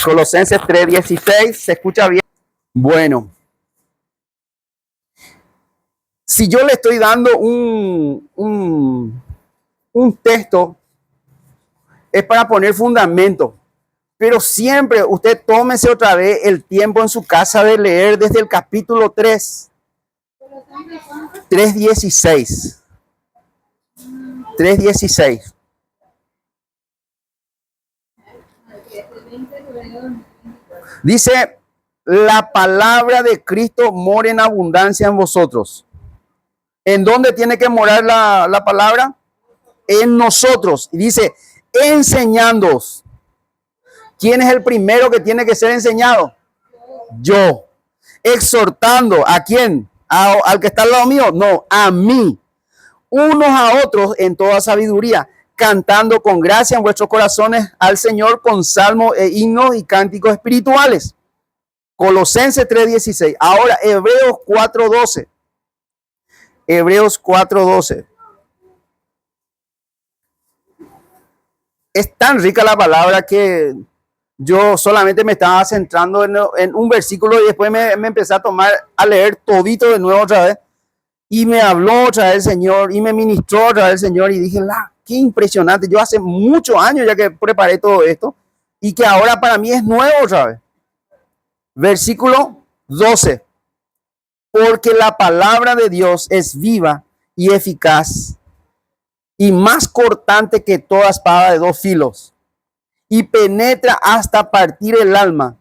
Colosenses 3:16, ¿se escucha bien? Bueno, si yo le estoy dando un texto, es para poner fundamento, pero siempre usted tómese otra vez el tiempo en su casa de leer desde el capítulo 3:16. 3:16. Dice, la palabra de Cristo mora en abundancia en vosotros. ¿En dónde tiene que morar la palabra? En nosotros. Y dice, enseñándoos. ¿Quién es el primero que tiene que ser enseñado? Yo. Exhortando, ¿a quién? ¿Al que está al lado mío? No, a mí. Unos a otros en toda sabiduría, cantando con gracia en vuestros corazones al Señor con salmos e himnos y cánticos espirituales. Colosenses 3:16. Ahora, Hebreos 4:12. Hebreos 4:12. Es tan rica la palabra que yo solamente me estaba centrando en un versículo y después me empecé a leer todito de nuevo otra vez. Y me habló otra vez el Señor y me ministró otra vez el Señor y dije, qué impresionante. Yo hace muchos años ya que preparé todo esto y que ahora para mí es nuevo otra vez. Versículo 12. Porque la palabra de Dios es viva y eficaz y más cortante que toda espada de dos filos y penetra hasta partir el alma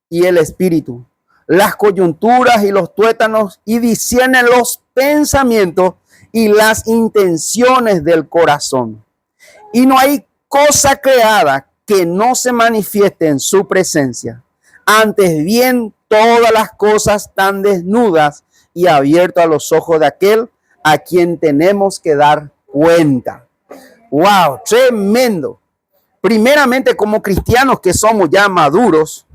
y el espíritu, las coyunturas y los tuétanos, y discierne los pensamientos y las intenciones del corazón. Y no hay cosa creada que no se manifieste en su presencia. Antes bien, todas las cosas están desnudas y abiertas a los ojos de aquel a quien tenemos que dar cuenta. ¡Wow! Tremendo. Primeramente, como cristianos que somos ya maduros,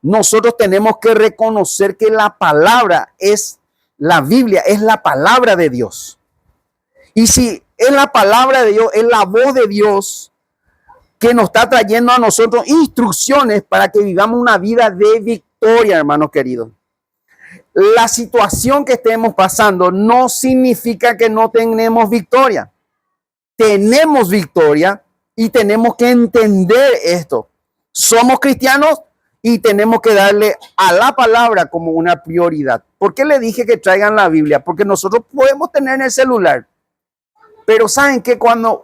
nosotros tenemos que reconocer que la palabra es, la Biblia es la palabra de Dios. Y si es la palabra de Dios, es la voz de Dios que nos está trayendo a nosotros instrucciones para que vivamos una vida de victoria, hermanos queridos. La situación que estemos pasando no significa que no tenemos victoria. Tenemos victoria y tenemos que entender esto. Somos cristianos y tenemos que darle a la palabra como una prioridad. ¿Por qué le dije que traigan la Biblia? Porque nosotros podemos tener en el celular, pero saben que cuando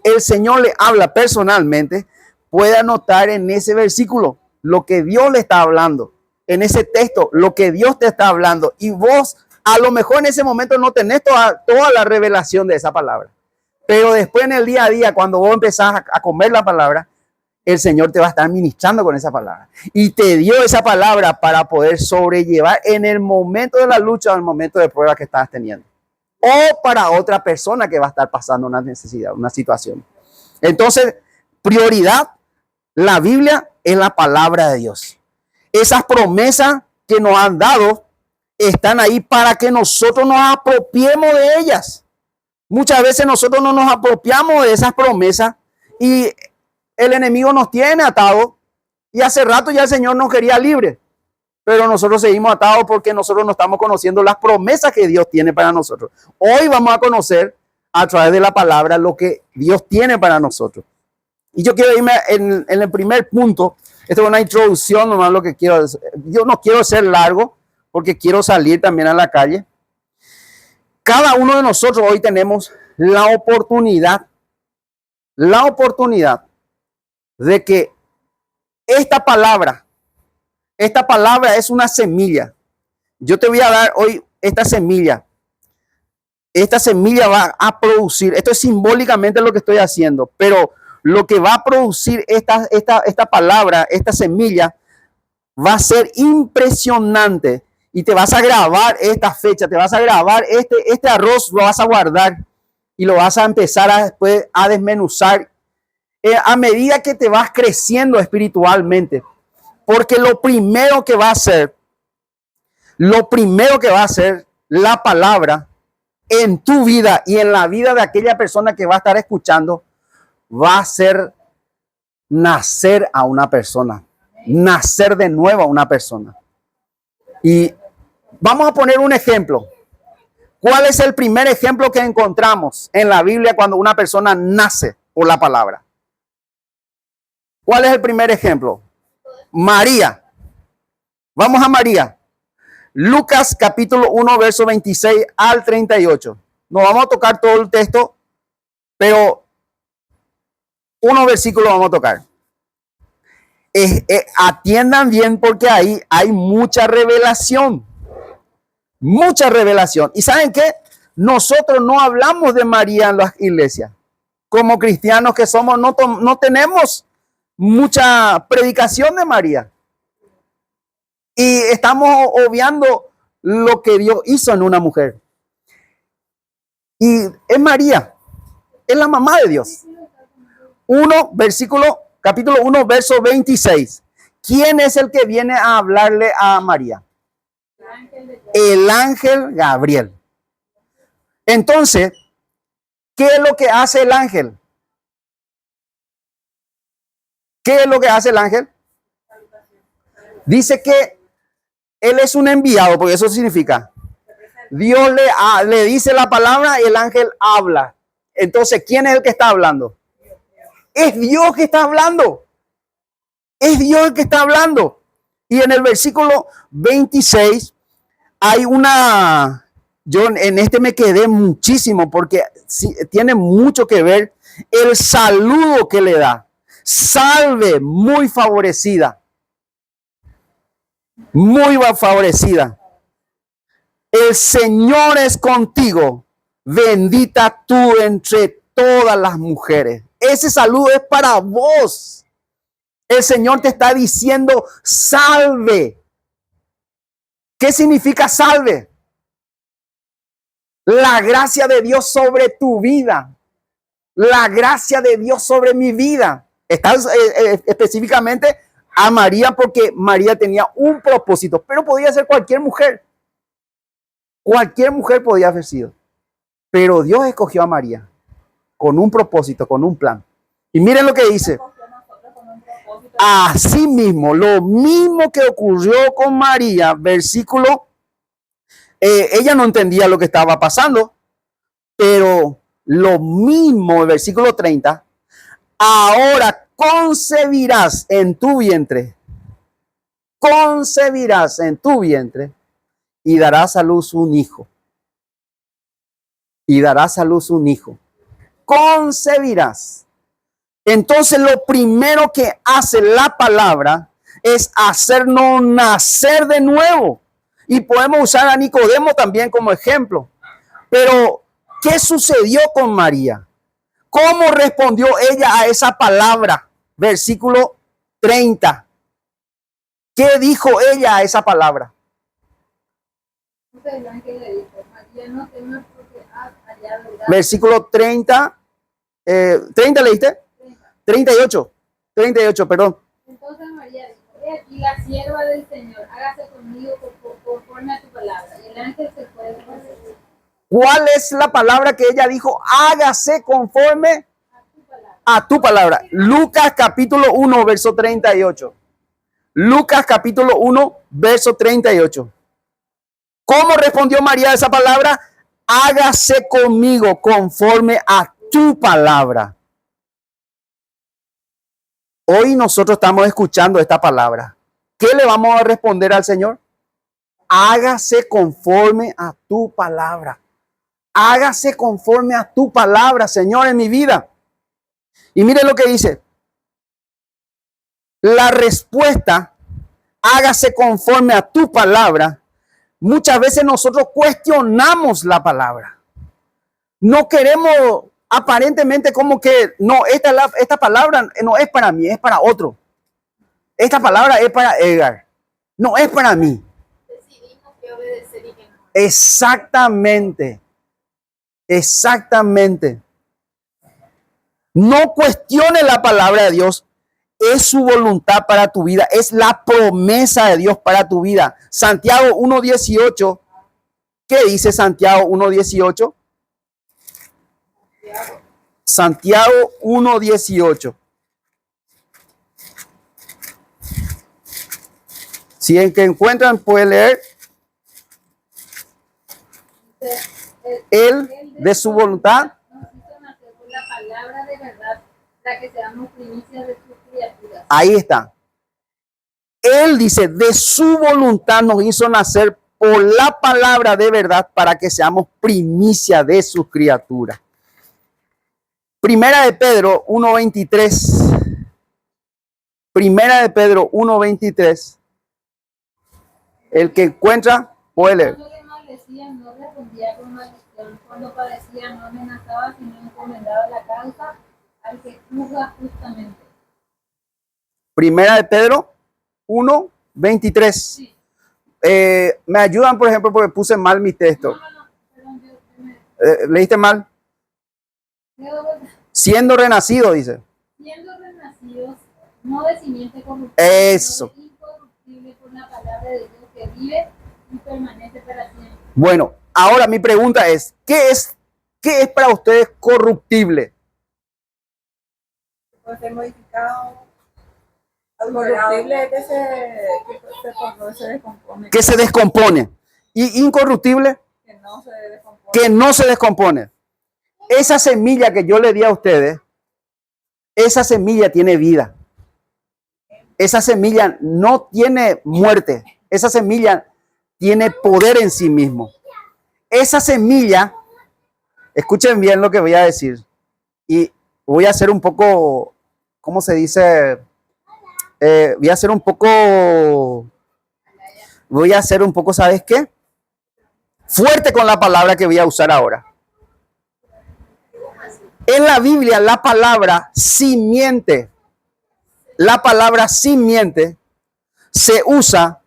el Señor le habla personalmente, puede anotar en ese versículo lo que Dios le está hablando, en ese texto, lo que Dios te está hablando. Y vos, a lo mejor en ese momento no tenés toda la revelación de esa palabra. Pero después en el día a día, cuando vos empezás a comer la palabra, el Señor te va a estar ministrando con esa palabra. Y te dio esa palabra para poder sobrellevar en el momento de la lucha o en el momento de prueba que estás teniendo. O para otra persona que va a estar pasando una necesidad, una situación. Entonces, prioridad, la Biblia es la palabra de Dios. Esas promesas que nos han dado están ahí para que nosotros nos apropiemos de ellas. Muchas veces nosotros no nos apropiamos de esas promesas y el enemigo nos tiene atados y hace rato ya el Señor nos quería libre, pero nosotros seguimos atados porque nosotros no estamos conociendo las promesas que Dios tiene para nosotros. Hoy vamos a conocer a través de la palabra lo que Dios tiene para nosotros. Y yo quiero irme en el primer punto. Esto es una introducción, nomás lo que quiero. Yo no quiero ser largo porque quiero salir también a la calle. Cada uno de nosotros hoy tenemos la oportunidad de que esta palabra es una semilla. Yo te voy a dar hoy esta semilla. Esta semilla va a producir, esto es simbólicamente lo que estoy haciendo, pero lo que va a producir esta palabra, esta semilla, va a ser impresionante. Y te vas a grabar esta fecha, te vas a grabar este arroz, lo vas a guardar y lo vas a empezar después a desmenuzar a medida que te vas creciendo espiritualmente. Porque lo primero que va a hacer la palabra en tu vida y en la vida de aquella persona que va a estar escuchando, va a ser nacer a una persona, nacer de nuevo a una persona. Y vamos a poner un ejemplo. ¿Cuál es el primer ejemplo que encontramos en la Biblia cuando una persona nace por la palabra? ¿Cuál es el primer ejemplo? María. Vamos a María. Lucas capítulo 1, verso 26 al 38. No vamos a tocar todo el texto, pero unos versículos vamos a tocar. Atiendan bien porque ahí hay mucha revelación. Mucha revelación. ¿Y saben qué? Nosotros no hablamos de María en las iglesias. Como cristianos que somos, no tenemos mucha predicación de María. Y estamos obviando lo que Dios hizo en una mujer. Y es María, es la mamá de Dios. Capítulo 1, verso 26. ¿Quién es el que viene a hablarle a María? El ángel Gabriel. Entonces, ¿qué es lo que hace el ángel? ¿Qué es lo que hace el ángel? Dice que él es un enviado, porque eso significa. Dios le dice la palabra y el ángel habla. Entonces, ¿quién es el que está hablando? Es Dios que está hablando. Es Dios el que está hablando. Y en el versículo 26 hay yo en este me quedé muchísimo porque tiene mucho que ver el saludo que le da. Salve, muy favorecida. Muy favorecida. El Señor es contigo. Bendita tú entre todas las mujeres. Ese saludo es para vos. El Señor te está diciendo salve. ¿Qué significa salve? La gracia de Dios sobre tu vida. La gracia de Dios sobre mi vida. Está específicamente a María porque María tenía un propósito, pero podía ser cualquier mujer. Cualquier mujer podía haber sido. Pero Dios escogió a María con un propósito, con un plan. Y miren lo que dice. Así mismo, lo mismo que ocurrió con María, versículo, ella no entendía lo que estaba pasando, pero lo mismo, versículo 30, ahora concebirás en tu vientre y darás a luz un hijo. Y darás a luz un hijo. Concebirás. Entonces lo primero que hace la palabra es hacernos nacer de nuevo. Y podemos usar a Nicodemo también como ejemplo. Pero, ¿qué sucedió con María? ¿Cómo respondió ella a esa palabra? Versículo 30. ¿Qué dijo ella a esa palabra? Versículo 30. 30 leíste. 38, perdón. Entonces María dijo, he aquí la sierva del Señor, hágase conmigo conforme a tu palabra. Y el ángel se fue de José. ¿Cuál es la palabra que ella dijo? Hágase conforme a tu palabra. Lucas capítulo 1, verso 38. Lucas capítulo 1, verso 38. ¿Cómo respondió María a esa palabra? Hágase conmigo conforme a tu palabra. Hoy nosotros estamos escuchando esta palabra. ¿Qué le vamos a responder al Señor? Hágase conforme a tu palabra. Hágase conforme a tu palabra, Señor, en mi vida. Y mire lo que dice. La respuesta, hágase conforme a tu palabra. Muchas veces nosotros cuestionamos la palabra. No queremos aparentemente como que, no, esta palabra no es para mí, es para otro. Esta palabra es para Edgar. No es para mí. Decidimos que obedecer y que no. Exactamente. Exactamente. No cuestione la palabra de Dios. Es su voluntad para tu vida. Es la promesa de Dios para tu vida. Santiago 1:18. ¿Qué dice Santiago 1:18? Santiago 1:18. Si el que encuentran puede leer, Dice, él de su voluntad. nos hizo nacer por la palabra de verdad, para que seamos primicias de sus criaturas. Ahí está. Él dice, de su voluntad nos hizo nacer por la palabra de verdad para que seamos primicia de sus criaturas. Primera de Pedro 1:23. Primera de Pedro 1:23. El que encuentra puede leer. Cuando le maldecían, no respondía con maldición. Cuando padecía, no amenazaba, sino encomendaba la causa al que juzga justamente. Primera de Pedro 1:23. Sí. Me ayudan, por ejemplo, porque puse mal mi texto. No, perdón, yo me ¿Leíste mal? quedo vuelta. Siendo renacido, dice. Siendo renacidos, no de simiente corruptible, Eso. sino de incorruptible por la palabra de Dios que vive y permanece para siempre. Bueno, ahora mi pregunta es, ¿qué es para ustedes corruptible? Puede ser modificado. Corruptible es que se descompone. Que se descompone. Y incorruptible, Que no se descompone. que no se descompone. Esa semilla que yo le di a ustedes, esa semilla tiene vida. Esa semilla no tiene muerte. Esa semilla tiene poder en sí mismo. Esa semilla, escuchen bien lo que voy a decir. Y voy a hacer un poco, ¿cómo se dice? Voy a hacer un poco, ¿sabes qué? Fuerte con la palabra que voy a usar ahora. En la Biblia, la palabra simiente se usa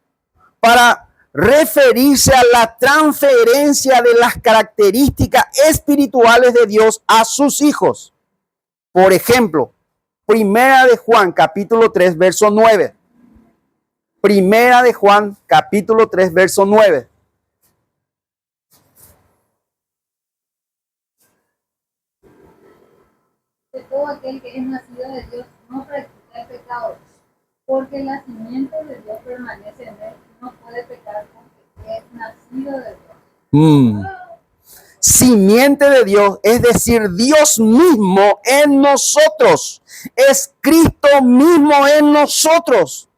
para referirse a la transferencia de las características espirituales de Dios a sus hijos. Por ejemplo, Primera de Juan, capítulo 3, verso 9. Primera de Juan, capítulo 3, verso 9. De todo aquel que es nacido de Dios no practica el pecado, porque la simiente de Dios permanece en él y no puede pecar porque es nacido de Dios. Simiente de Dios, es decir, Dios mismo en nosotros. Es Cristo mismo en nosotros.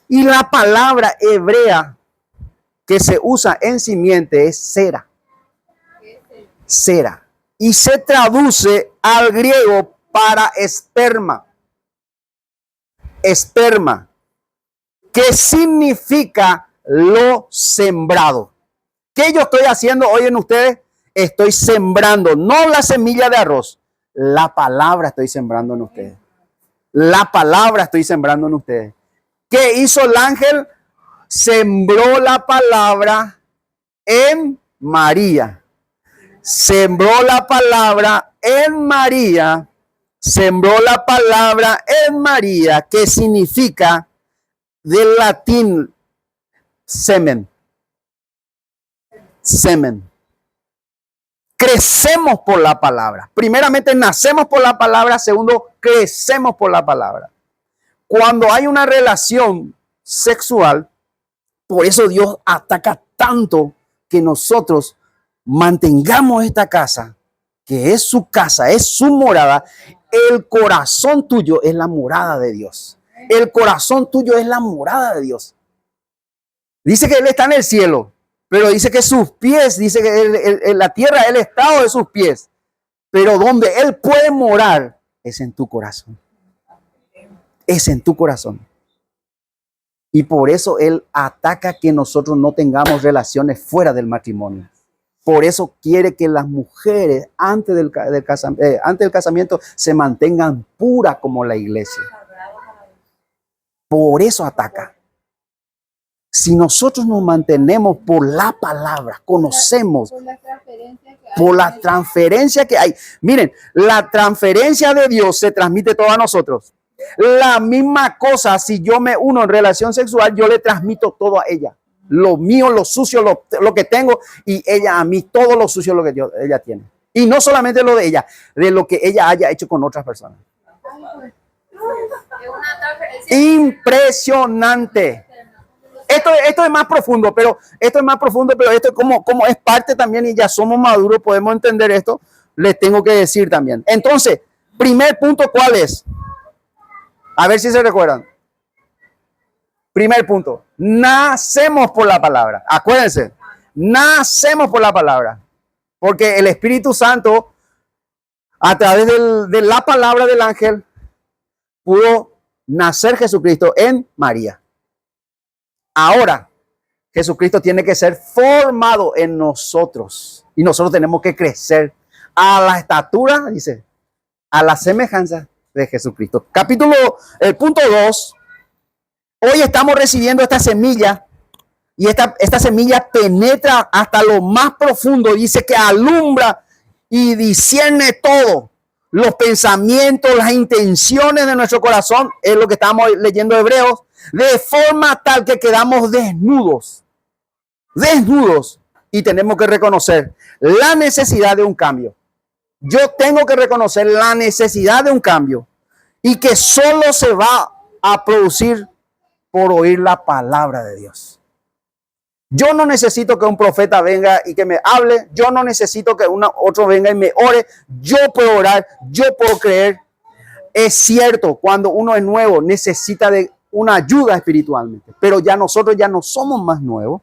Y la palabra hebrea que se usa en simiente es cera. Cera. Y se traduce al griego para esperma. Esperma. Que significa lo sembrado. ¿Qué yo estoy haciendo hoy en ustedes? Estoy sembrando, no la semilla de arroz. La palabra estoy sembrando en ustedes. La palabra estoy sembrando en ustedes. ¿Qué hizo el ángel? Sembró la palabra en María. Sembró la palabra en María. Sembró la palabra en María, que significa del latín semen. Semen. Crecemos por la palabra. Primeramente, nacemos por la palabra. Segundo, crecemos por la palabra. Cuando hay una relación sexual, por eso Dios ataca tanto que nosotros mantengamos esta casa, que es su casa, es su morada. El corazón tuyo es la morada de Dios. El corazón tuyo es la morada de Dios. Dice que Él está en el cielo. Pero dice que sus pies, dice que la tierra es el estado de sus pies. Pero donde Él puede morar es en tu corazón. Es en tu corazón. Y por eso Él ataca que nosotros no tengamos relaciones fuera del matrimonio. Por eso quiere que las mujeres antes del casamiento se mantengan puras como la iglesia. Por eso ataca. Si nosotros nos mantenemos por la palabra, conocemos por la transferencia que hay. Miren, la transferencia de Dios se transmite todo a nosotros. La misma cosa, si yo me uno en relación sexual, yo le transmito todo a ella. Lo mío, lo sucio, lo que tengo, y ella a mí, todo lo sucio lo que ella tiene. Y no solamente lo de ella, de lo que ella haya hecho con otras personas. Es una transferencia Impresionante. esto es más profundo, pero esto es como es parte también y ya somos maduros, podemos entender esto, les tengo que decir también. Entonces, primer punto, ¿cuál es? A ver si se recuerdan. Primer punto, nacemos por la palabra. Acuérdense, nacemos por la palabra. Porque el Espíritu Santo, a través de la palabra del ángel, pudo nacer Jesucristo en María. Ahora, Jesucristo tiene que ser formado en nosotros. Y nosotros tenemos que crecer a la estatura, dice, a la semejanza de Jesucristo. El punto 2. Hoy estamos recibiendo esta semilla. Y esta semilla penetra hasta lo más profundo. Dice que alumbra y discierne todo. Los pensamientos, las intenciones de nuestro corazón. Es lo que estamos leyendo Hebreos. De forma tal que quedamos desnudos. Desnudos. Y tenemos que reconocer la necesidad de un cambio. Yo tengo que reconocer la necesidad de un cambio. Y que solo se va a producir por oír la palabra de Dios. Yo no necesito que un profeta venga y que me hable. Yo no necesito que otro venga y me ore. Yo puedo orar, yo puedo creer. Es cierto, cuando uno es nuevo necesita de una ayuda espiritualmente. Pero ya nosotros ya no somos más nuevos.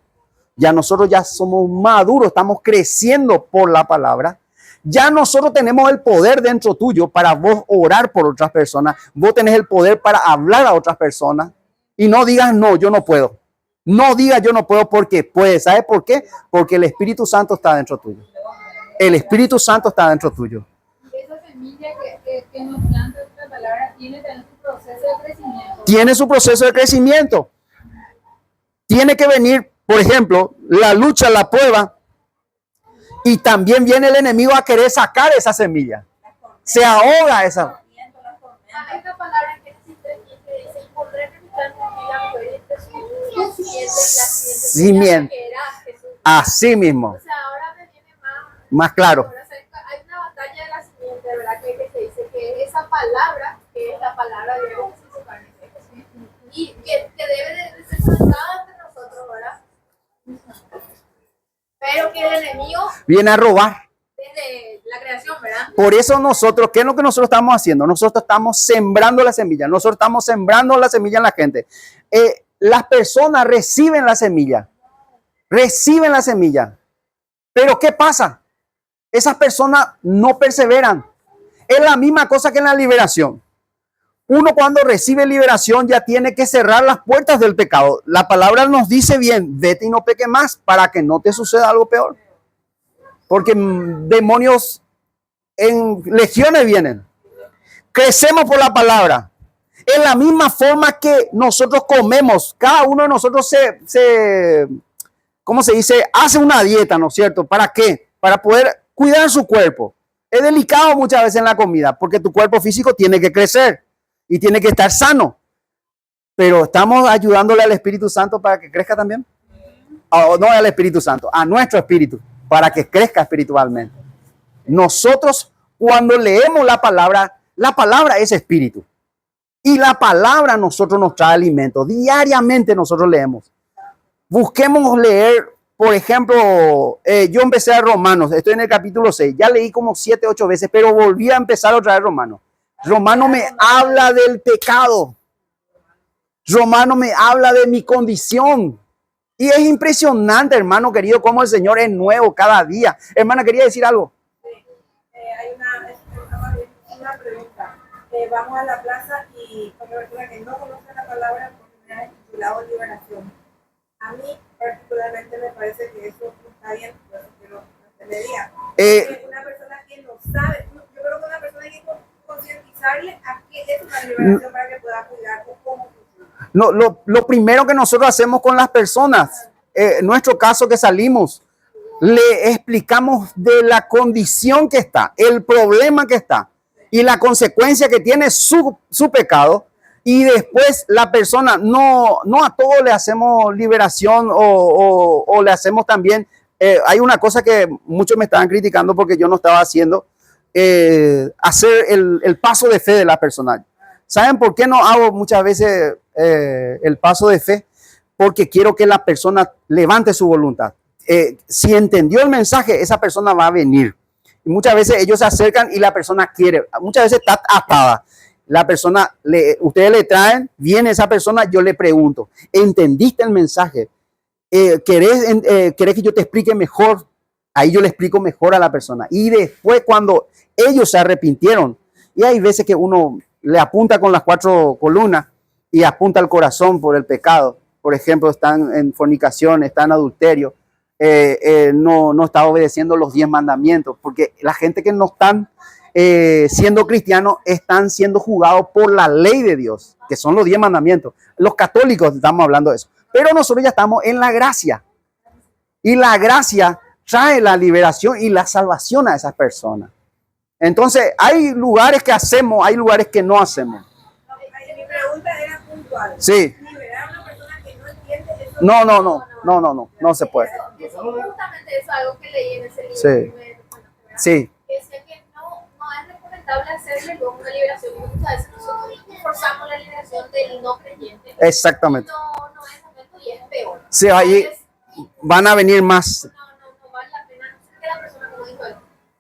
Ya nosotros ya somos maduros, estamos creciendo por la palabra. Ya nosotros tenemos el poder dentro tuyo para vos orar por otras personas. Vos tenés el poder para hablar a otras personas. Y no digas, no, yo no puedo. No digas yo no puedo porque puedes. ¿Sabes por qué? Porque el Espíritu Santo está dentro tuyo. El Espíritu Santo está dentro tuyo. Esa semilla que nos planta esta palabra tiene también su proceso de crecimiento. Tiene su proceso de crecimiento. Tiene que venir, por ejemplo, la lucha, la prueba. Y también viene el enemigo a querer sacar esa semilla. Se ahoga esa. Esta palabra que existe aquí que dice, pondré en mi Simiente. Así mismo. O sea, ahora me viene más claro. Hay una batalla de la simiente, ¿verdad? Que se dice que esa palabra, que es la palabra de Dios, se hizo carne, y que debe de ser plantada entre nosotros, ¿verdad? Pero que el enemigo viene a robar. Desde la creación, ¿verdad? Por eso nosotros, ¿qué es lo que nosotros estamos haciendo? Nosotros estamos sembrando la semilla. Nosotros estamos sembrando la semilla en la gente. Las personas reciben la semilla. Reciben la semilla. Pero ¿qué pasa? Esas personas no perseveran. Es la misma cosa que en la liberación. Uno cuando recibe liberación ya tiene que cerrar las puertas del pecado. La palabra nos dice bien, vete y no peques más para que no te suceda algo peor. Porque demonios en legiones vienen. Crecemos por la palabra. En la misma forma que nosotros comemos, cada uno de nosotros ¿cómo se dice? Hace una dieta, ¿no es cierto? ¿Para qué? Para poder cuidar su cuerpo. Es delicado muchas veces en la comida, porque tu cuerpo físico tiene que crecer y tiene que estar sano. Pero estamos ayudándole al Espíritu Santo para que crezca también. No al Espíritu Santo, a nuestro espíritu, para que crezca espiritualmente. Nosotros, cuando leemos la palabra es espíritu. Y la palabra a nosotros nos trae alimento. Diariamente nosotros leemos. Busquemos leer, por ejemplo, yo empecé a Romanos, estoy en el capítulo 6, ya leí como 7, 8 veces, pero volví a empezar otra vez Romanos. Romano me habla del pecado. Romano me habla de mi condición. Y es impresionante, hermano querido, cómo el Señor es nuevo cada día. Hermana, quería decir algo. Hay una pregunta. Vamos a la plaza y con la persona que no conoce la palabra porque me ha titulado liberación. A mí particularmente me parece que eso está bien, pero no me diga. Una persona que no sabe, yo creo que una persona hay que concientizarle a qué es una liberación para que pueda cuidar o cómo funciona. No, lo primero que nosotros hacemos con las personas, en nuestro caso que salimos, le explicamos de la condición que está, el problema que está y la consecuencia que tiene su pecado. Y después la persona, no a todos le hacemos liberación o le hacemos también, hay una cosa que muchos me estaban criticando porque yo no estaba haciendo, hacer el paso de fe de la persona. ¿Saben por qué no hago muchas veces el paso de fe? porque quiero que la persona levante su voluntad. Si entendió el mensaje, esa persona va a venir. Y muchas veces ellos se acercan y la persona quiere. Muchas veces está atada. La persona, ustedes le traen, viene esa persona, yo le pregunto, ¿entendiste el mensaje? ¿Querés que yo te explique mejor? Ahí yo le explico mejor a la persona. Y después cuando ellos se arrepintieron, y hay veces que uno le apunta con las 4 columnas y apunta al corazón por el pecado. Por ejemplo, están en fornicación, están en adulterio, no está obedeciendo los 10 mandamientos, porque la gente que no están siendo cristianos están siendo juzgados por la ley de Dios, que son los 10 mandamientos. Los católicos estamos hablando de eso, pero nosotros ya estamos en la gracia, y la gracia trae la liberación y la salvación a esas personas. Entonces, hay lugares que hacemos, hay lugares que no hacemos. Mi pregunta era puntual. Sí. Liberar a una persona que no entiende eso. No se puede. Justamente eso es algo que leí en ese libro. Sí. Sí. Que decía que no es recomendable hacerle luego una liberación. Muchas veces nosotros forzamos la liberación del no creyente. Exactamente. No es momento y es peor. Sí, ahí Entonces, van a venir más. no vale la pena. No sé que la persona, como dijo él,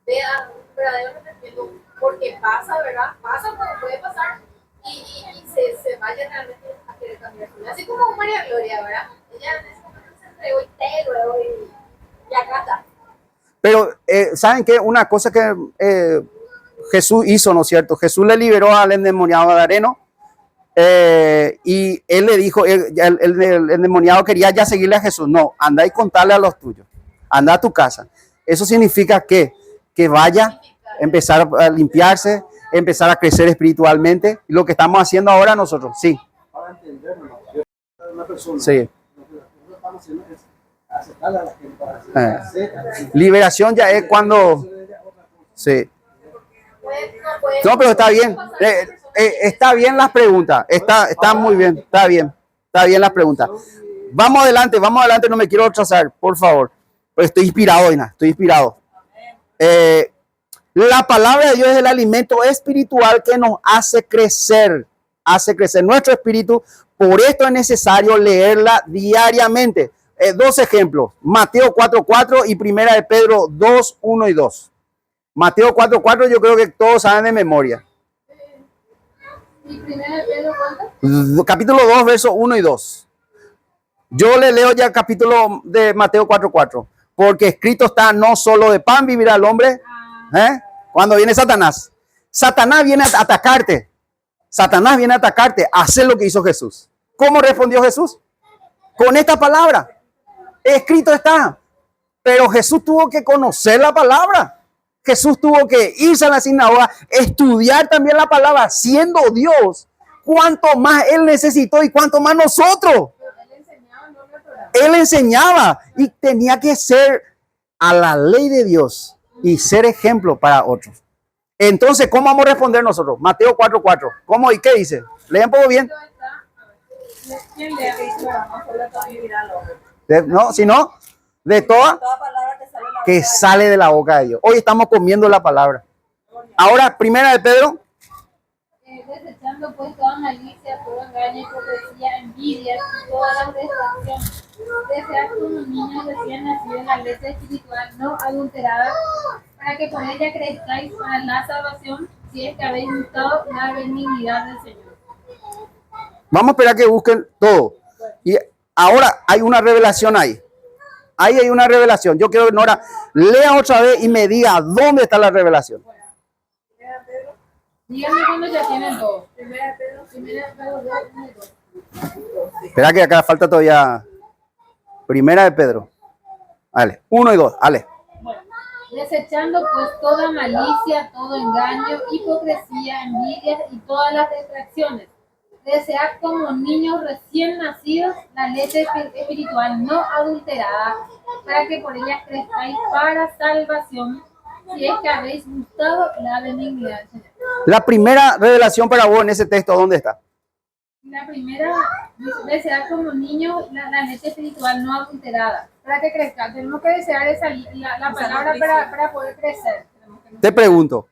vea un verdadero arrepentimiento, porque pasa, ¿verdad? Pasa como puede pasar y se vaya realmente a querer cambiar su vida. Así como María Gloria, ¿verdad? Ella en ese momento se entregó y te luego y acá está. Pero, ¿saben qué? Una cosa que Jesús hizo, ¿no es cierto? Jesús le liberó al endemoniado gadareno y él le dijo, el endemoniado quería ya seguirle a Jesús. No, anda y contale a los tuyos. Anda a tu casa. Eso significa que vaya, empezar a limpiarse, empezar a crecer espiritualmente. Y lo que estamos haciendo ahora nosotros, sí. Para entenderlo, una persona, Sí. lo que nosotros estamos haciendo es aceptarla a la gente para hacer. Liberación ya es cuando... Sí. No, pero está bien. Está bien las preguntas. Está muy bien. Está bien las preguntas. Vamos adelante, no me quiero atrasar, por favor. Pues estoy inspirado, Ina, estoy inspirado. La palabra de Dios es el alimento espiritual que nos hace crecer nuestro espíritu. Por esto es necesario leerla diariamente. 2 ejemplos, Mateo 4:4 y Primera de Pedro 2:1 y 2. Mateo 4:4 yo creo que todos saben de memoria. ¿Y Primera de Pedro cuánto? Capítulo 2, versos 1 y 2. Yo le leo ya el capítulo de Mateo 4:4. Porque escrito está, no solo de pan vivirá el hombre. Cuando viene Satanás. Satanás viene a atacarte. Hacer lo que hizo Jesús. ¿Cómo respondió Jesús? Con esta palabra. Escrito está. Pero Jesús tuvo que conocer la palabra. Jesús tuvo que irse a la sinagoga, estudiar también la palabra, siendo Dios. Cuánto más Él necesitó y cuánto más nosotros. Él enseñaba y tenía que ser a la ley de Dios y ser ejemplo para otros. Entonces, ¿cómo vamos a responder nosotros? Mateo 4:4. ¿Cómo y qué dice? Leen un poco bien. ¿Quién le ha dicho no solo de pan vivirá el hombre? No, sino de toda Toda palabra que sale de la boca de Dios. Hoy estamos comiendo la palabra. Ahora, Primera de Pedro. Desechando pues toda malicia, todo engaño, hipocresía, envidia y toda la destrucción. Desead como niños recién nacidos en la leche espiritual no adulterada, para que por ella crezcáis para la salvación, si es que habéis gustado la benignidad del Señor. Vamos a esperar que busquen todo. Y ahora hay una revelación ahí. Ahí hay una revelación. Yo quiero que Nora lea otra vez y me diga dónde está la revelación. Díganme cuando ya tienen todo. Primera de Pedro, Primera de Pedro 2:1 y 2. Espera que acá falta todavía. Primera de Pedro. Vale, 1 y 2. Vale. Bueno, desechando pues toda malicia, todo engaño, hipocresía, envidia y todas las distracciones. Desead como niños recién nacidos la leche espiritual no adulterada, para que por ella crezcáis para salvación, si es que habéis gustado la benignidad del Señor. La primera revelación para vos en ese texto, ¿dónde está? La primera, desear como niños la leche espiritual no adulterada, para que crezca. Tenemos que desear la palabra para poder crecer. Te pregunto,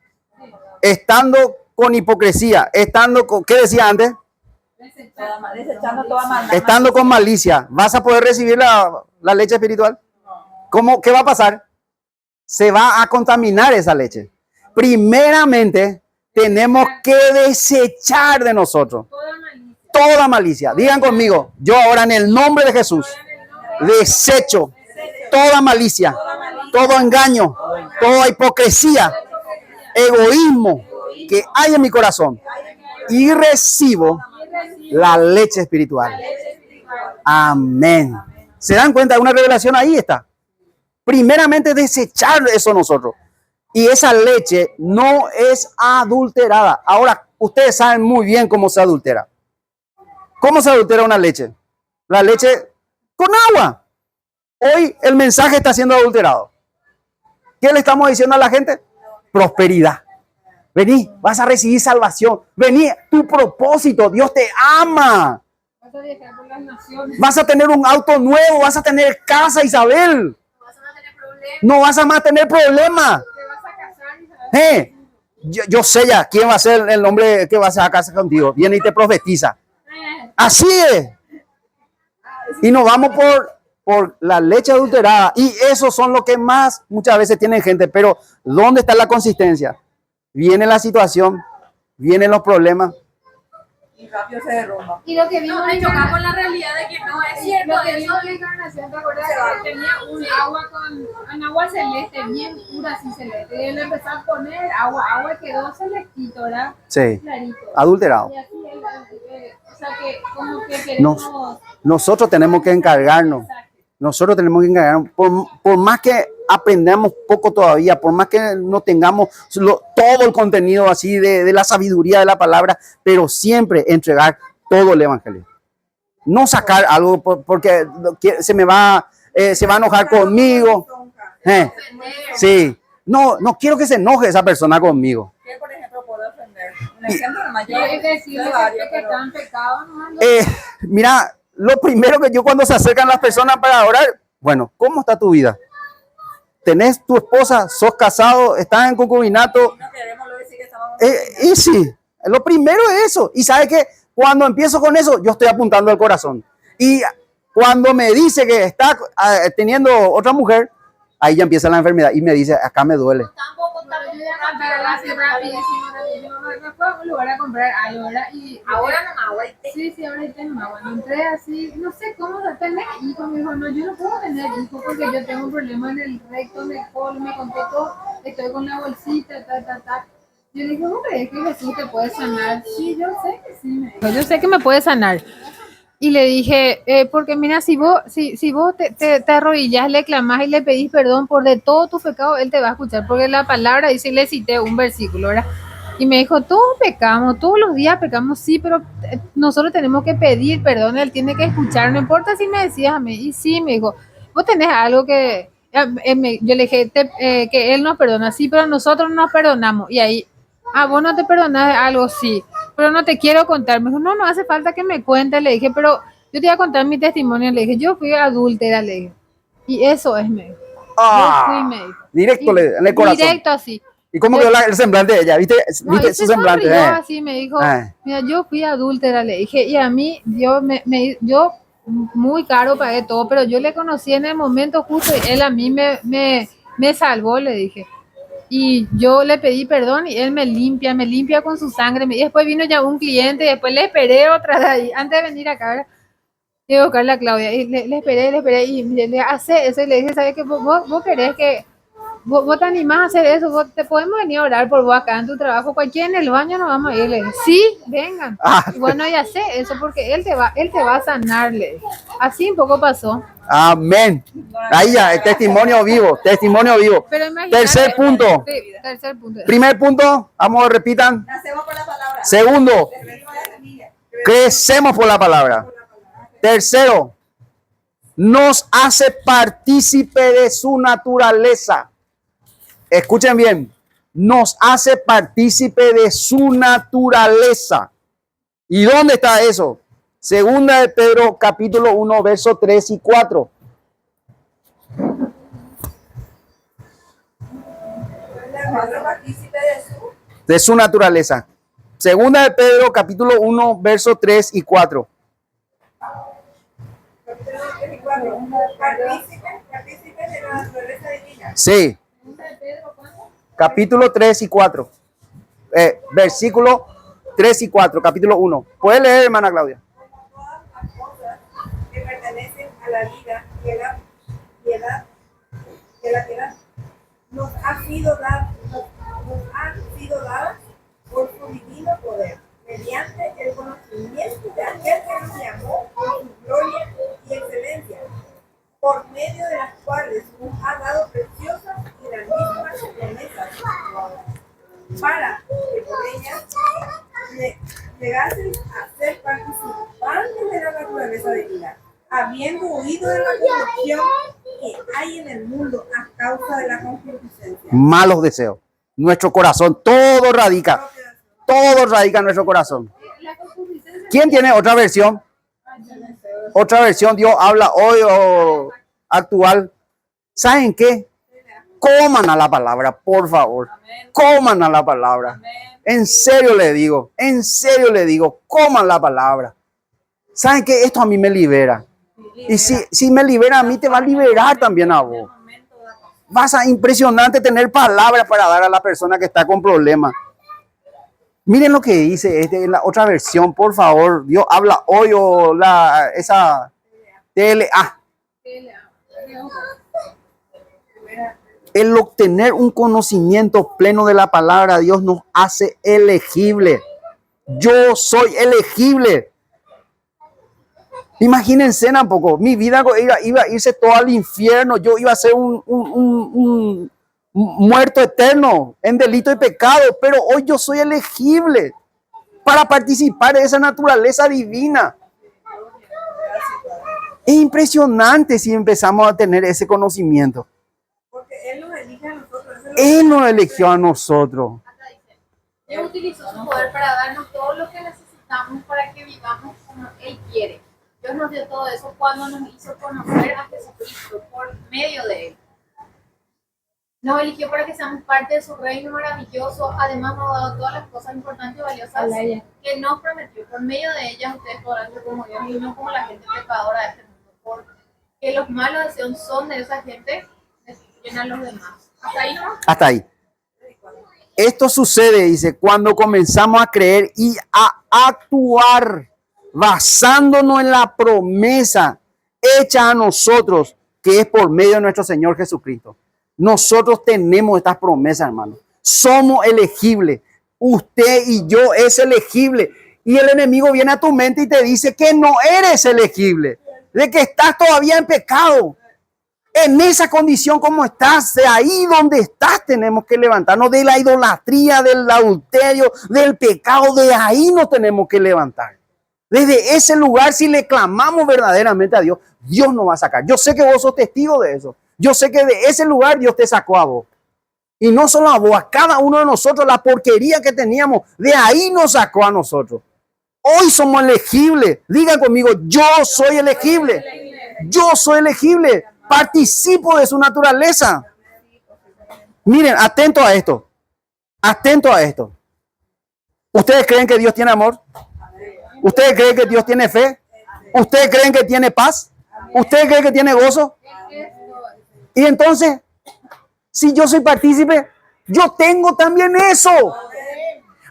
estando con hipocresía, estando con, ¿qué decía antes? Desechando toda maldad. Estando con malicia, ¿vas a poder recibir la leche espiritual? ¿Cómo? ¿Qué va a pasar? Se va a contaminar esa leche. Primeramente, tenemos que desechar de nosotros toda malicia. Digan conmigo, yo ahora en el nombre de Jesús desecho toda malicia, todo engaño, toda hipocresía, egoísmo que hay en mi corazón y recibo la leche espiritual. Amén. ¿Se dan cuenta de una revelación? Ahí está. Primeramente desechar eso nosotros. Y esa leche no es adulterada. Ahora, ustedes saben muy bien cómo se adultera. ¿Cómo se adultera una leche? La leche con agua. Hoy el mensaje está siendo adulterado. ¿Qué le estamos diciendo a la gente? Prosperidad. Vení, vas a recibir salvación. Vení, tu propósito. Dios te ama. Vas a tener un auto nuevo. Vas a tener casa, Isabel. No vas a más tener problemas. Yo sé ya quién va a ser el hombre que va a hacer a casa contigo. Viene y te profetiza. Así es. Y nos vamos por la leche adulterada. Y esos son los que más muchas veces tienen gente. Pero ¿dónde está la consistencia? Viene la situación, vienen los problemas. Y rápido se derrumba. Y lo que vimos No, me choca con la realidad de que no es cierto. lo que Eso vimos en la encarnación, ¿te acuerdas? Que tenía un agua con agua celeste, bien pura así celeste. Y él empezó a poner agua y quedó celestito, ¿verdad? Sí, Clarito. adulterado. Y así o sea que como que queremos... Nosotros tenemos que encargarnos. Nosotros tenemos que encargarnos. Por más que aprendamos poco todavía, por más que no tengamos todo el contenido así de la sabiduría de la palabra, pero siempre entregar todo el evangelio. No sacar algo porque se va a enojar conmigo. Sí. No quiero que se enoje esa persona conmigo. ¿Qué, por ejemplo, puedo ofender? Un ejemplo nomás. Yo Es decirle varios, que está en pecado, ¿no? Mira, lo primero que yo cuando se acercan las personas para orar, bueno, ¿cómo está tu vida? ¿Tenés tu esposa? ¿Sos casado? ¿Estás en concubinato? no queremos luego decir que estamos... Y sí, lo primero es eso. Y sabe que cuando empiezo con eso, yo estoy apuntando al corazón. Y cuando me dice que está teniendo otra mujer, ahí ya empieza la enfermedad y me dice, acá me duele. tampoco Yo voy a contar así rapidísimo. Me fue a un lugar a comprar algo, ¿verdad? Y ahora no, ahora sí, ahora tengo agua. Bueno, entré así, no sé cómo tener hijos. Me dijo, no, yo no puedo tener hijos porque yo tengo un problema en el recto, en el colon, me contó todo. Estoy con la bolsita, Yo le dije, ¿cómo crees que Jesús te puede sanar? Sí, yo sé que sí, me dijo. Yo sé que me puede sanar. Y le dije, porque mira, si vos te arrodillas, le clamás y le pedís perdón por de todo tu pecado, Él te va a escuchar. Porque la palabra dice, y le cité un versículo, ¿verdad? Y me dijo, todos pecamos, todos los días pecamos, sí, pero nosotros tenemos que pedir perdón, Él tiene que escuchar, no importa si me decías a mí. Y sí, me dijo, vos tenés algo que... yo le dije que Él nos perdona, sí, pero nosotros nos perdonamos. Y ahí, vos no te perdonás de algo, sí, pero no te quiero contar. Me dijo, no hace falta que me cuentes. Le dije, pero yo te voy a contar mi testimonio. Le dije, yo fui adúltera, le dije. Y eso es, me dijo. Yo fui, me dijo. Directo en el corazón. Directo así. ¿Y cómo quedó el semblante de ella? ¿Viste No, su semblante? así me dijo, mira, yo fui adúltera, le dije, y a mí, yo muy caro pagué todo, pero yo le conocí en el momento justo y él a mí me salvó, le dije. Y yo le pedí perdón y él me limpia con su sangre. Y después vino ya un cliente y después le esperé otra vez ahí, antes de venir acá, ¿verdad? Y buscarle a Claudia. Y le esperé y le hace eso y le dije, ¿sabes qué? Vos querés que... Vos te animás a hacer eso, vos te podemos venir a orar por vos acá en tu trabajo, cualquiera en el baño nos vamos a ir, le dije, sí, vengan. Y bueno, ya sé eso porque él te va a sanar, le dije. Así un poco pasó. Amén. Ahí ya, testimonio vivo. Pero Tercer punto. Sí, tercer punto. Primer punto, vamos, repitan. Nacemos por la palabra. Segundo, crecemos por la palabra. Tercero, nos hace partícipe de su naturaleza. Escuchen bien, nos hace partícipe de su naturaleza. ¿Y dónde está eso? Segunda de Pedro, capítulo 1, versos 3 y 4. De su naturaleza. Segunda de Pedro, capítulo 1, versos 3 y 4. Capítulo 24. Partícipes de la naturaleza divina. Sí, capítulo 3 y 4. Versículo 3 y 4, capítulo 1. ¿Puede leer, hermana Claudia? Todas las cosas que pertenecen a la vida y la piedad nos han sido dadas por su divino poder, mediante el conocimiento de aquel que nos llamó por su gloria y excelencia, por medio de las cuales nos ha dado preciosas y grandísimas promesas, para que por ellas llegasen a ser participantes de la naturaleza divina, habiendo huido de la corrupción que hay en el mundo a causa de la concupiscencia. Malos deseos. Nuestro corazón, todo radica en nuestro corazón. ¿Quién tiene otra versión? Otra versión, Dios habla hoy o actual. ¿Saben qué? Coman a la palabra, por favor. Coman a la palabra. En serio le digo, coman la palabra. ¿Saben qué? Esto a mí me libera. Y si me libera a mí, te va a liberar también a vos. Impresionante tener palabras para dar a la persona que está con problemas. Miren lo que dice en la otra versión, por favor. Dios habla hoy o esa TLA. El obtener un conocimiento pleno de la palabra de Dios nos hace elegible. Yo soy elegible. Imagínense un poco, mi vida iba a irse todo al infierno, yo iba a ser un muerto eterno en delito y pecado, pero hoy yo soy elegible para participar de esa naturaleza divina. Es impresionante si empezamos a tener ese conocimiento. Porque Él nos elige a nosotros. Él nos eligió a nosotros. Él utilizó su poder para darnos todo lo que necesitamos para que vivamos como Él quiere. Dios nos dio todo eso cuando nos hizo conocer a Jesucristo por medio de Él. Nos eligió para que seamos parte de su reino maravilloso. Además nos ha dado todas las cosas importantes y valiosas que nos prometió. Por medio de ellas ustedes podrán ser como Dios y no como la gente pecadora de este mundo. Porque los malos deseos son de esa gente, destruyen a los demás. ¿Hasta ahí no? Hasta ahí. Esto sucede, dice, cuando comenzamos a creer y a actuar basándonos en la promesa hecha a nosotros, que es por medio de nuestro Señor Jesucristo. Nosotros tenemos estas promesas, hermano. Somos elegibles. Usted y yo es elegible. Y el enemigo viene a tu mente y te dice que no eres elegible, de que estás todavía en pecado. En esa condición como estás, de ahí donde estás, tenemos que levantarnos de la idolatría, del adulterio, del pecado. De ahí nos tenemos que levantar. Desde ese lugar, si le clamamos verdaderamente a Dios, Dios nos va a sacar. Yo sé que vos sos testigo de eso. Yo sé que de ese lugar Dios te sacó a vos. Y no solo a vos, a cada uno de nosotros, la porquería que teníamos, de ahí nos sacó a nosotros. Hoy somos elegibles. Digan conmigo, yo soy elegible. Yo soy elegible. Participo de su naturaleza. Miren, atento a esto. Atento a esto. ¿Ustedes creen que Dios tiene amor? ¿Ustedes creen que Dios tiene fe? ¿Ustedes creen que tiene paz? ¿Ustedes creen que tiene gozo? Y entonces, si yo soy partícipe, yo tengo también eso.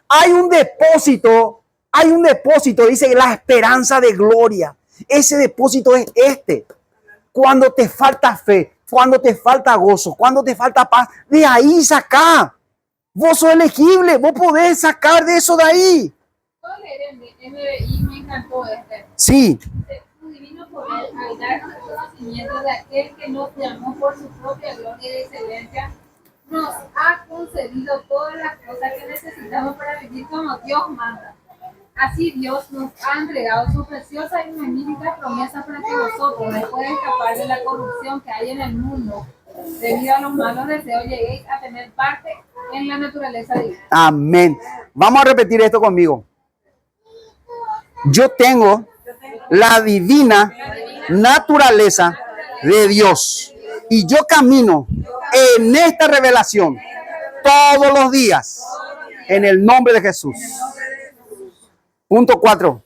Hay un depósito, dice la esperanza de gloria. Ese depósito es este. Cuando te falta fe, cuando te falta gozo, cuando te falta paz, de ahí saca. Vos sos elegible, vos podés sacar de eso de ahí. ¿Puedo leer en MBI? Me encantó este. Sí. Su divino poder, al darnos el conocimiento de aquel que nos llamó por su propia gloria y excelencia, nos ha concedido todas las cosas que necesitamos para vivir como Dios manda. Así Dios nos ha entregado su preciosa y magnífica promesa para que vosotros, después de escapar de la corrupción que hay en el mundo, debido a los malos deseos, lleguéis a tener parte en la naturaleza divina. Amén. Vamos a repetir esto conmigo. Yo tengo la divina naturaleza de Dios y yo camino en esta revelación todos los días en el nombre de Jesús. Punto 4.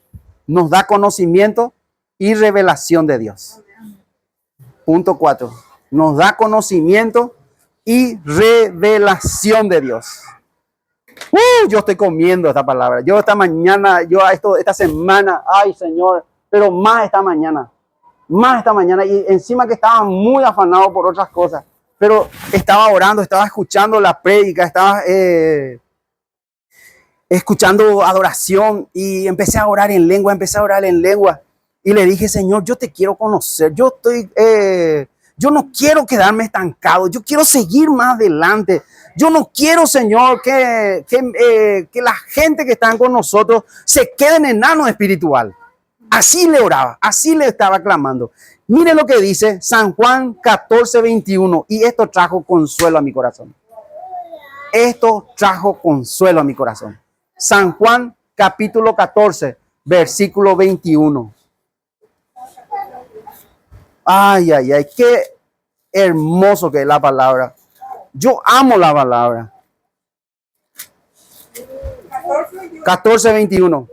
Nos da conocimiento y revelación de Dios. Punto 4. Nos da conocimiento y revelación de Dios. Yo estoy comiendo esta palabra. Yo esta mañana, esta semana, ay Señor, pero más esta mañana. Más esta mañana. Y encima que estaba muy afanado por otras cosas. Pero estaba orando, estaba escuchando la prédica, estaba escuchando adoración y empecé a orar en lengua, y le dije, Señor, yo te quiero conocer, yo no quiero quedarme estancado, yo quiero seguir más adelante, yo no quiero, Señor, que la gente que está con nosotros se queden enanos espiritual. Así le oraba, así le estaba clamando. Mire lo que dice San Juan 14:21, y esto trajo consuelo a mi corazón. Esto trajo consuelo a mi corazón. San Juan capítulo 14, versículo 21. Ay, ay, ay, qué hermoso que es la palabra. Yo amo la palabra. 14:21.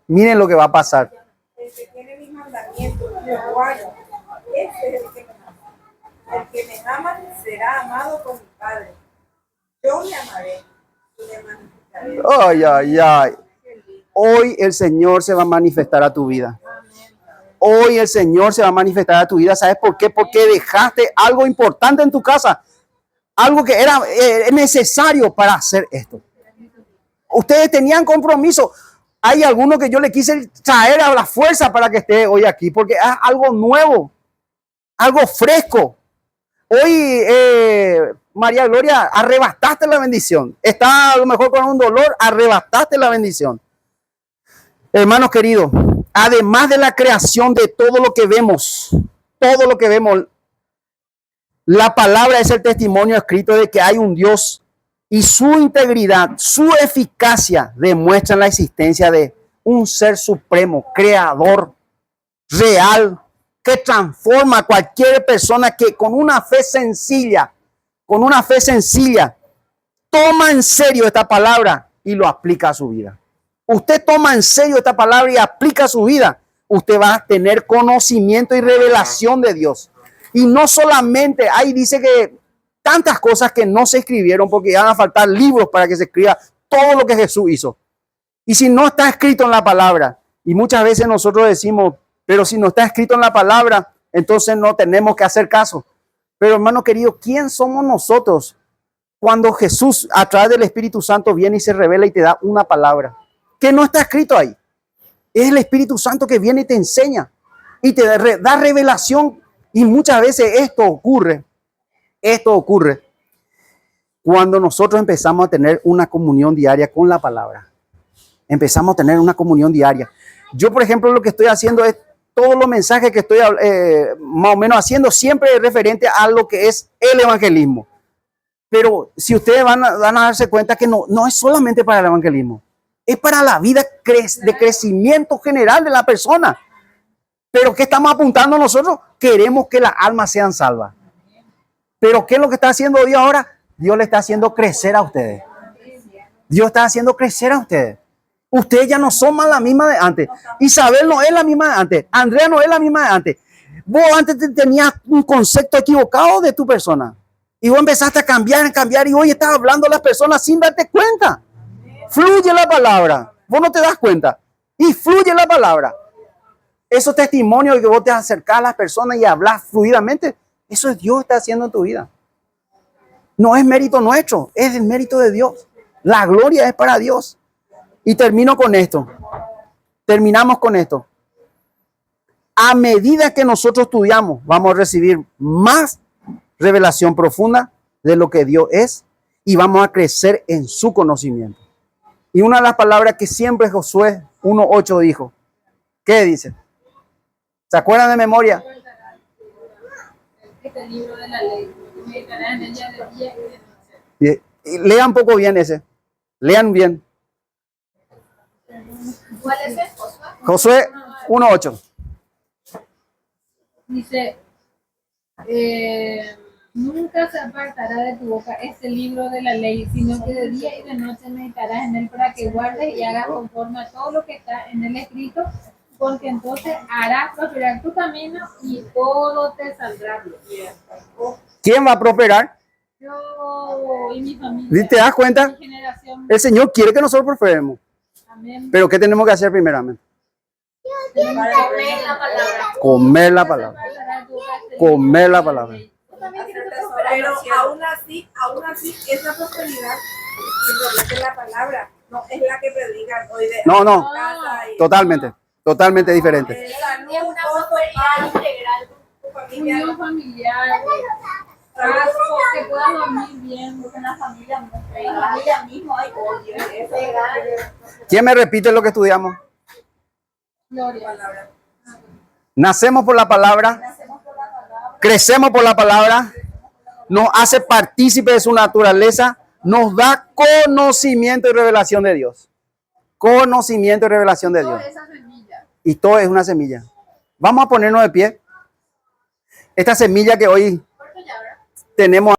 Miren lo que va a pasar. El que tiene mis mandamientos y los guarda, ese es el que me ama. El que me ama será amado por mi Padre. Yo le amaré y le manifestaré. Ay, ay, ay. Hoy el Señor se va a manifestar a tu vida. Hoy el Señor se va a manifestar a tu vida. ¿Sabes por qué? Porque dejaste algo importante en tu casa. Algo que era necesario para hacer esto. Ustedes tenían compromiso. Hay algunos que yo le quise traer a la fuerza para que esté hoy aquí. Porque es algo nuevo. Algo fresco. Hoy, María Gloria, arrebataste la bendición. Está a lo mejor con un dolor, arrebataste la bendición. Hermanos queridos, además de la creación de todo lo que vemos, la palabra es el testimonio escrito de que hay un Dios y su integridad, su eficacia demuestran la existencia de un ser supremo, creador, real, que transforma a cualquier persona que con una fe sencilla, toma en serio esta palabra y lo aplica a su vida. Usted toma en serio esta palabra y aplica a su vida, usted va a tener conocimiento y revelación de Dios. Y no solamente, ahí dice que tantas cosas que no se escribieron porque van a faltar libros para que se escriba todo lo que Jesús hizo. Y si no está escrito en la palabra, y muchas veces nosotros decimos, pero si no está escrito en la palabra, entonces no tenemos que hacer caso. Pero hermano querido, ¿quién somos nosotros cuando Jesús a través del Espíritu Santo viene y se revela y te da una palabra que no está escrito ahí? Es el Espíritu Santo que viene y te enseña y te da revelación. Y muchas veces esto ocurre cuando nosotros empezamos a tener una comunión diaria con la palabra. Empezamos a tener una comunión diaria. Yo, por ejemplo, lo que estoy haciendo es todos los mensajes que estoy más o menos haciendo siempre es referente a lo que es el evangelismo. Pero si ustedes van a darse cuenta que no es solamente para el evangelismo, es para la vida de crecimiento general de la persona. Pero ¿qué estamos apuntando nosotros? Queremos que las almas sean salvas. Pero ¿qué es lo que está haciendo Dios ahora? Dios le está haciendo crecer a ustedes. Dios está haciendo crecer a ustedes. Ustedes ya no son más la misma de antes. Isabel no es la misma de antes. Andrea no es la misma de antes. Vos antes tenías un concepto equivocado de tu persona. Y vos empezaste a cambiar y hoy estás hablando a las personas sin darte cuenta. Fluye la palabra. Vos no te das cuenta. Y fluye la palabra. Esos testimonios de que vos te acercás a las personas y hablas fluidamente, eso es Dios está haciendo en tu vida. No es mérito nuestro, es el mérito de Dios. La gloria es para Dios. Y terminamos con esto. A medida que nosotros estudiamos, vamos a recibir más revelación profunda de lo que Dios es y vamos a crecer en su conocimiento. Y una de las palabras que siempre Josué 1:8 dijo, ¿qué dice? ¿Se acuerdan de memoria? Este libro de la ley, meditarán en ella de día y de noche. Lean poco bien ese. Lean bien. ¿Cuál es el Josué 1:8. Dice, Nunca se apartará de tu boca este libro de la ley, sino que de día y de noche meditarás en él para que guardes y hagas conforme a todo lo que está en él escrito, porque entonces harás prosperar tu camino y todo te saldrá bien. ¿Quién va a prosperar? Yo y mi familia. ¿Te das cuenta? Mi generación. El Señor quiere que nosotros prosperemos. Amén. Pero ¿qué tenemos que hacer primeramente? Comer la palabra. Comer la palabra. Comer la palabra. Pero aún así, esa prosperidad es la palabra, no es la que predican hoy de No, no. casa y Totalmente diferente. salud, Es una prosperidad integral. tu familia, Unión familiar. Que puedas dormir bien, porque en la familia mismo hay odio. ¿Quién me repite lo que estudiamos? Gloria. Nacemos por la palabra, crecemos por la palabra, nos hace partícipe de su naturaleza, nos da conocimiento y revelación de Dios. Conocimiento y revelación de Dios. Toda esa semilla. Y todo es una semilla. Vamos a ponernos de pie. Esta semilla que hoy tenemos.